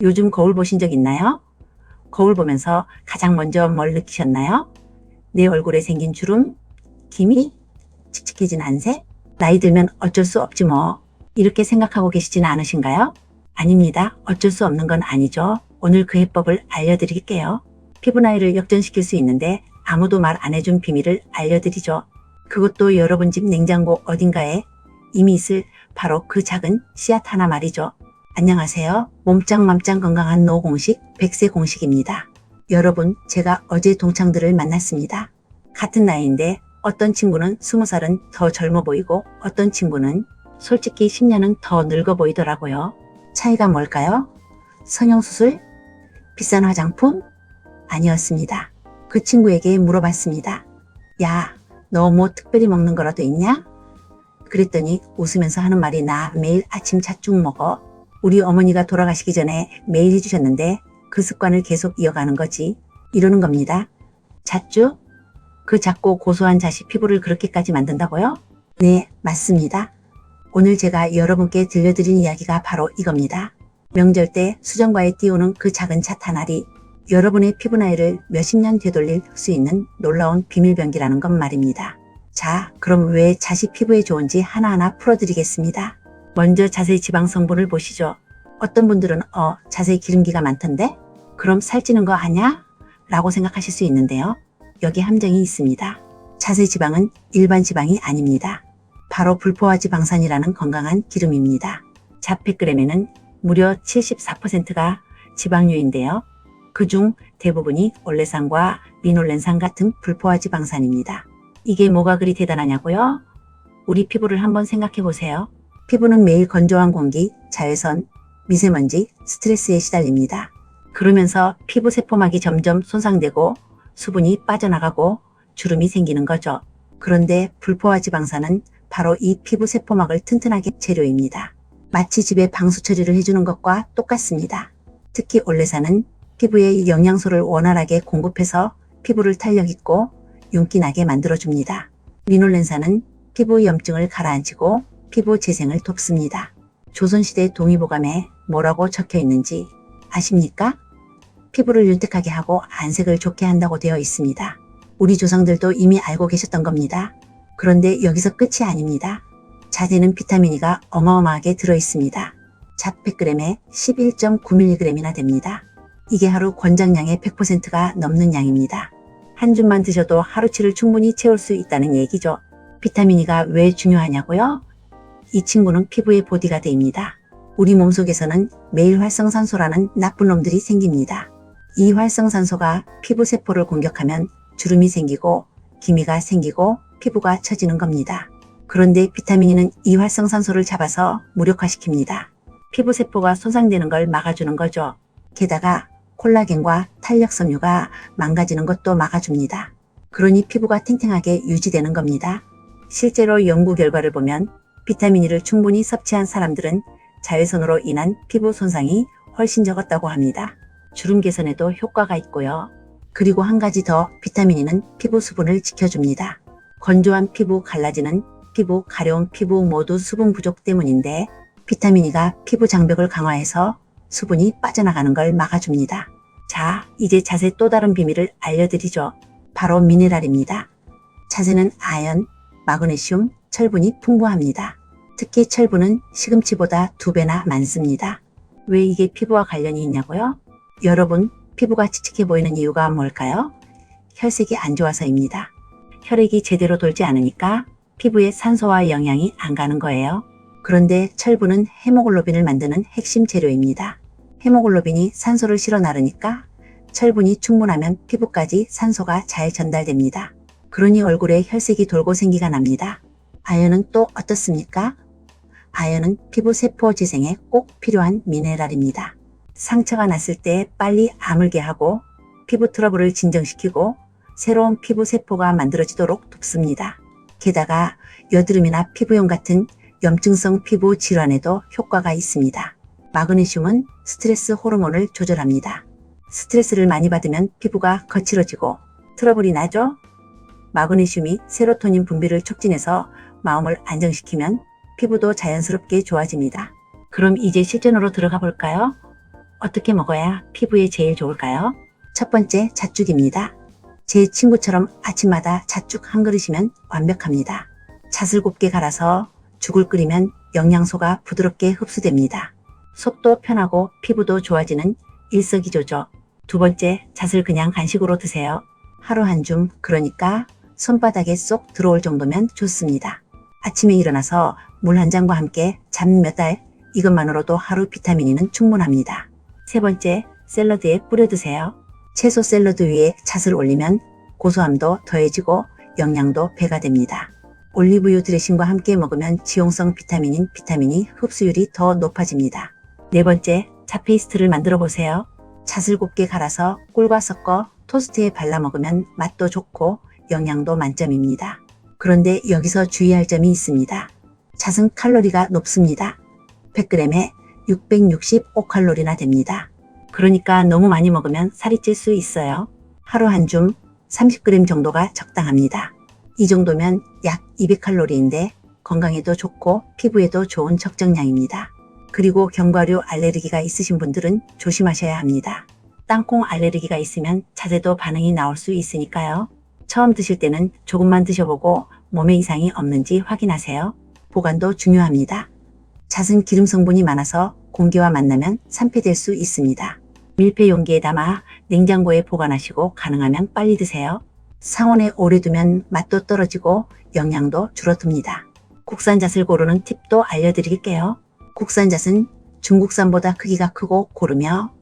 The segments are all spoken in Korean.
요즘 거울 보신 적 있나요? 거울 보면서 가장 먼저 뭘 느끼셨나요? 내 얼굴에 생긴 주름, 기미, 칙칙해진 안색? 나이 들면 어쩔 수 없지 뭐. 이렇게 생각하고 계시지는 않으신가요? 아닙니다. 어쩔 수 없는 건 아니죠. 오늘 그 해법을 알려드릴게요. 피부 나이를 역전시킬 수 있는데 아무도 말 안 해준 비밀을 알려드리죠. 그것도 여러분 집 냉장고 어딘가에 이미 있을 바로 그 작은 씨앗 하나 말이죠. 안녕하세요. 몸짱맘짱 건강한 노공식 100세 공식입니다. 여러분, 제가 어제 동창들을 만났습니다. 같은 나이인데 어떤 친구는 20살은 더 젊어 보이고 어떤 친구는 솔직히 10년은 더 늙어 보이더라고요. 차이가 뭘까요? 성형수술? 비싼 화장품? 아니었습니다. 그 친구에게 물어봤습니다. 야, 너 뭐 특별히 먹는 거라도 있냐? 그랬더니 웃으면서 하는 말이 나 매일 아침 잣죽 먹어. 우리 어머니가 돌아가시기 전에 매일 해주셨는데 그 습관을 계속 이어가는 거지. 이러는 겁니다. 잣죽? 그 작고 고소한 잣이 피부를 그렇게까지 만든다고요? 네, 맞습니다. 오늘 제가 여러분께 들려드린 이야기가 바로 이겁니다. 명절 때 수정과에 띄우는 그 작은 잣 한 알이 여러분의 피부 나이를 몇십 년 되돌릴 수 있는 놀라운 비밀병기라는 것 말입니다. 자, 그럼 왜 잣이 피부에 좋은지 하나하나 풀어드리겠습니다. 먼저 잣의 지방 성분을 보시죠. 어떤 분들은 잣의 기름기가 많던데? 그럼 살찌는 거 아냐? 라고 생각하실 수 있는데요. 여기 함정이 있습니다. 잣의 지방은 일반 지방이 아닙니다. 바로 불포화 지방산이라는 건강한 기름입니다. 잣 100g에는 무려 74%가 지방류인데요. 그중 대부분이 올레산과 리놀렌산 같은 불포화 지방산입니다. 이게 뭐가 그리 대단하냐고요? 우리 피부를 한번 생각해 보세요. 피부는 매일 건조한 공기, 자외선, 미세먼지, 스트레스에 시달립니다. 그러면서 피부 세포막이 점점 손상되고 수분이 빠져나가고 주름이 생기는 거죠. 그런데 불포화 지방산은 바로 이 피부 세포막을 튼튼하게 재료입니다. 마치 집에 방수 처리를 해주는 것과 똑같습니다. 특히 올레산은 피부에 영양소를 원활하게 공급해서 피부를 탄력 있고 윤기 나게 만들어줍니다. 리놀렌산은 피부 염증을 가라앉히고 피부 재생을 돕습니다. 조선시대 동의보감에 뭐라고 적혀 있는지 아십니까? 피부를 윤택하게 하고 안색을 좋게 한다고 되어 있습니다. 우리 조상들도 이미 알고 계셨던 겁니다. 그런데 여기서 끝이 아닙니다. 잣에는 비타민 E가 어마어마하게 들어있습니다. 잣 100g에 11.9mg이나 됩니다. 이게 하루 권장량의 100%가 넘는 양입니다. 한 줌만 드셔도 하루치를 충분히 채울 수 있다는 얘기죠. 비타민 E가 왜 중요하냐고요? 이 친구는 피부의 보디가드입니다. 우리 몸속에서는 매일 활성산소라는 나쁜 놈들이 생깁니다. 이 활성산소가 피부 세포를 공격하면 주름이 생기고 기미가 생기고 피부가 처지는 겁니다. 그런데 비타민 E는 이 활성산소를 잡아서 무력화시킵니다. 피부 세포가 손상되는 걸 막아주는 거죠. 게다가 콜라겐과 탄력 섬유가 망가지는 것도 막아줍니다. 그러니 피부가 탱탱하게 유지되는 겁니다. 실제로 연구 결과를 보면 비타민 E를 충분히 섭취한 사람들은 자외선으로 인한 피부 손상이 훨씬 적었다고 합니다. 주름 개선에도 효과가 있고요. 그리고 한 가지 더, 비타민 E는 피부 수분을 지켜줍니다. 건조한 피부, 갈라지는 피부, 가려운 피부 모두 수분 부족 때문인데 비타민 E가 피부 장벽을 강화해서 수분이 빠져나가는 걸 막아줍니다. 자, 이제 잣의 또 다른 비밀을 알려드리죠. 바로 미네랄입니다. 잣에는 아연, 마그네슘, 철분이 풍부합니다. 특히 철분은 시금치보다 2배나 많습니다. 왜 이게 피부와 관련이 있냐고요? 여러분, 피부가 칙칙해 보이는 이유가 뭘까요? 혈색이 안 좋아서입니다. 혈액이 제대로 돌지 않으니까 피부에 산소와 영양이 안 가는 거예요. 그런데 철분은 헤모글로빈을 만드는 핵심 재료입니다. 헤모글로빈이 산소를 실어 나르니까 철분이 충분하면 피부까지 산소가 잘 전달됩니다. 그러니 얼굴에 혈색이 돌고 생기가 납니다. 아연은 또 어떻습니까? 아연은 피부 세포 재생에 꼭 필요한 미네랄입니다. 상처가 났을 때 빨리 아물게 하고 피부 트러블을 진정시키고 새로운 피부 세포가 만들어지도록 돕습니다. 게다가 여드름이나 피부염 같은 염증성 피부 질환에도 효과가 있습니다. 마그네슘은 스트레스 호르몬을 조절합니다. 스트레스를 많이 받으면 피부가 거칠어지고 트러블이 나죠? 마그네슘이 세로토닌 분비를 촉진해서 마음을 안정시키면 피부도 자연스럽게 좋아집니다. 그럼 이제 실전으로 들어가 볼까요? 어떻게 먹어야 피부에 제일 좋을까요? 첫 번째, 잣죽입니다. 제 친구처럼 아침마다 잣죽 한 그릇이면 완벽합니다. 잣을 곱게 갈아서 죽을 끓이면 영양소가 부드럽게 흡수됩니다. 속도 편하고 피부도 좋아지는 일석이조죠. 두 번째, 잣을 그냥 간식으로 드세요. 하루 한 줌, 그러니까 손바닥에 쏙 들어올 정도면 좋습니다. 아침에 일어나서 물 한 잔과 함께 잠 몇 알, 이것만으로도 하루 비타민이는 충분합니다. 세 번째, 샐러드에 뿌려 드세요. 채소 샐러드 위에 잣을 올리면 고소함도 더해지고 영양도 배가 됩니다. 올리브유 드레싱과 함께 먹으면 지용성 비타민인 비타민이 흡수율이 더 높아집니다. 네 번째, 잣 페이스트를 만들어 보세요. 잣을 곱게 갈아서 꿀과 섞어 토스트에 발라 먹으면 맛도 좋고 영양도 만점입니다. 그런데 여기서 주의할 점이 있습니다. 잣은 칼로리가 높습니다. 100g에 665칼로리나 됩니다. 그러니까 너무 많이 먹으면 살이 찔 수 있어요. 하루 한 줌 30g 정도가 적당합니다. 이 정도면 약 200칼로리인데 건강에도 좋고 피부에도 좋은 적정량입니다. 그리고 견과류 알레르기가 있으신 분들은 조심하셔야 합니다. 땅콩 알레르기가 있으면 잣에도 반응이 나올 수 있으니까요. 처음 드실 때는 조금만 드셔보고 몸에 이상이 없는지 확인하세요. 보관도 중요합니다. 잣은 기름 성분이 많아서 공기와 만나면 산패될 수 있습니다. 밀폐 용기에 담아 냉장고에 보관하시고 가능하면 빨리 드세요. 상온에 오래 두면 맛도 떨어지고 영양도 줄어듭니다. 국산 잣을 고르는 팁도 알려드릴게요. 국산 잣은 중국산보다 크기가 크고 고르며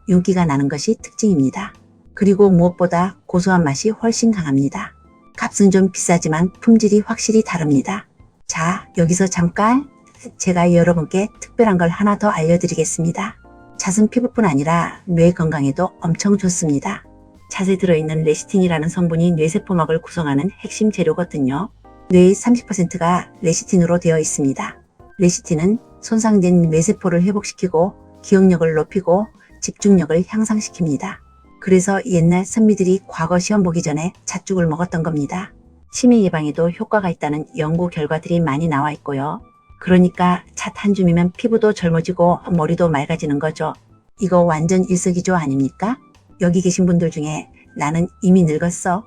윤기가 나는 것이 특징입니다. 그리고 무엇보다 고소한 맛이 훨씬 강합니다. 값은 좀 비싸지만 품질이 확실히 다릅니다. 자, 여기서 잠깐 제가 여러분께 특별한 걸 하나 더 알려드리겠습니다. 잣은 피부뿐 아니라 뇌 건강에도 엄청 좋습니다. 잣에 들어있는 레시틴이라는 성분이 뇌세포막을 구성하는 핵심 재료거든요. 뇌의 30%가 레시틴으로 되어 있습니다. 레시틴은 손상된 뇌세포를 회복시키고 기억력을 높이고 집중력을 향상시킵니다. 그래서 옛날 선비들이 과거 시험 보기 전에 잣죽을 먹었던 겁니다. 치매 예방에도 효과가 있다는 연구 결과들이 많이 나와 있고요. 그러니까 잣 한 줌이면 피부도 젊어지고 머리도 맑아지는 거죠. 이거 완전 일석이조 아닙니까? 여기 계신 분들 중에 나는 이미 늙었어.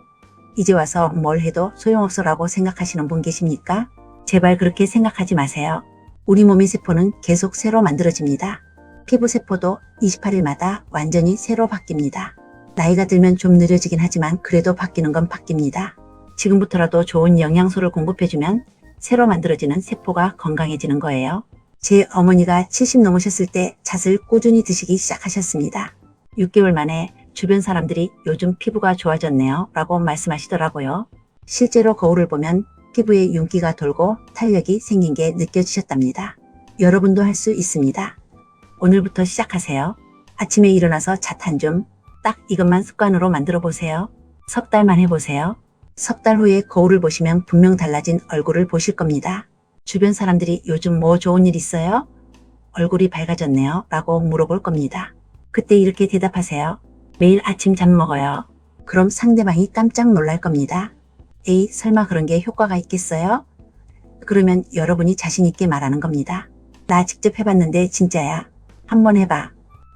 이제 와서 뭘 해도 소용없어 라고 생각하시는 분 계십니까? 제발 그렇게 생각하지 마세요. 우리 몸의 세포는 계속 새로 만들어집니다. 피부 세포도 28일마다 완전히 새로 바뀝니다. 나이가 들면 좀 느려지긴 하지만 그래도 바뀌는 건 바뀝니다. 지금부터라도 좋은 영양소를 공급해주면 새로 만들어지는 세포가 건강해지는 거예요. 제 어머니가 70 넘으셨을 때 잣을 꾸준히 드시기 시작하셨습니다. 6개월 만에 주변 사람들이 요즘 피부가 좋아졌네요 라고 말씀하시더라고요. 실제로 거울을 보면 피부에 윤기가 돌고 탄력이 생긴 게 느껴지셨답니다. 여러분도 할 수 있습니다. 오늘부터 시작하세요. 아침에 일어나서 잣 한 줌, 딱 이것만 습관으로 만들어 보세요. 석 달만 해보세요. 석 달 후에 거울을 보시면 분명 달라진 얼굴을 보실 겁니다. 주변 사람들이 요즘 뭐 좋은 일 있어요? 얼굴이 밝아졌네요 라고 물어볼 겁니다. 그때 이렇게 대답하세요. 매일 아침 잣 먹어요. 그럼 상대방이 깜짝 놀랄 겁니다. 에이, 설마 그런 게 효과가 있겠어요? 그러면 여러분이 자신 있게 말하는 겁니다. 나 직접 해봤는데 진짜야. 한번 해봐.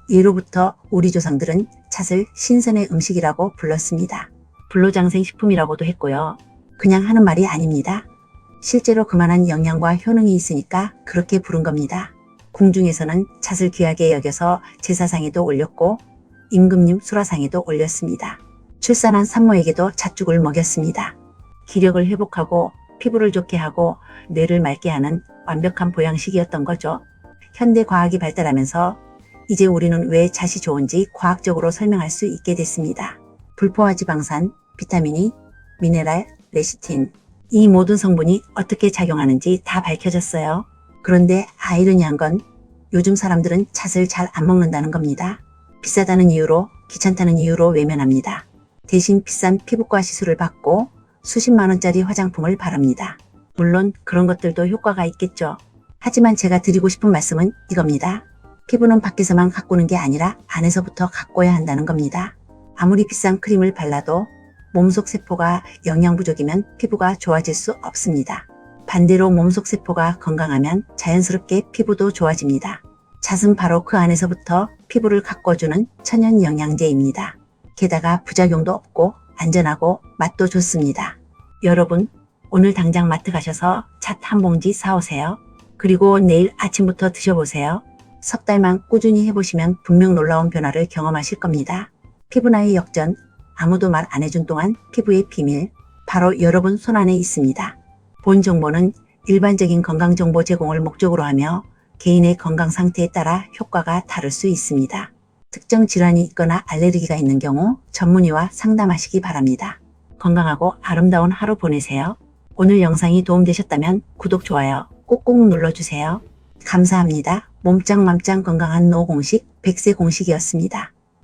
예로부터 우리 조상들은 잣을 신선의 음식이라고 불렀습니다. 불로장생 식품이라고도 했고요. 그냥 하는 말이 아닙니다. 실제로 그만한 영양과 효능이 있으니까 그렇게 부른 겁니다. 궁중에서는 잣을 귀하게 여겨서 제사상에도 올렸고 임금님 수라상에도 올렸습니다. 출산한 산모에게도 잣죽을 먹였습니다. 기력을 회복하고 피부를 좋게 하고 뇌를 맑게 하는 완벽한 보양식이었던 거죠. 현대 과학이 발달하면서 이제 우리는 왜 잣이 좋은지 과학적으로 설명할 수 있게 됐습니다. 불포화 지방산, 비타민이, 미네랄, 레시틴, 이 모든 성분이 어떻게 작용하는지 다 밝혀졌어요. 그런데 아이러니한 건 요즘 사람들은 잣을 잘 안 먹는다는 겁니다. 비싸다는 이유로, 귀찮다는 이유로 외면합니다. 대신 비싼 피부과 시술을 받고 수십만 원짜리 화장품을 바릅니다. 물론 그런 것들도 효과가 있겠죠. 하지만 제가 드리고 싶은 말씀은 이겁니다. 피부는 밖에서만 가꾸는 게 아니라 안에서부터 가꿔야 한다는 겁니다. 아무리 비싼 크림을 발라도 몸속 세포가 영양 부족이면 피부가 좋아질 수 없습니다. 반대로 몸속 세포가 건강하면 자연스럽게 피부도 좋아집니다. 잣은 바로 그 안에서부터 피부를 가꿔주는 천연 영양제입니다. 게다가 부작용도 없고 안전하고 맛도 좋습니다. 여러분, 오늘 당장 마트 가셔서 잣 한 봉지 사오세요. 그리고 내일 아침부터 드셔보세요. 석 달만 꾸준히 해보시면 분명 놀라운 변화를 경험하실 겁니다. 피부 나이 역전, 아무도 말 안 해준 동안 피부의 비밀, 바로 여러분 손안에 있습니다. 본 정보는 일반적인 건강 정보 제공을 목적으로 하며 개인의 건강 상태에 따라 효과가 다를 수 있습니다. 특정 질환이 있거나 알레르기가 있는 경우 전문의와 상담하시기 바랍니다. 건강하고 아름다운 하루 보내세요. 오늘 영상이 도움되셨다면 구독, 좋아요 꾹꾹 눌러주세요. 감사합니다. 몸짱맘짱 건강한 노 공식 100세 공식이었습니다.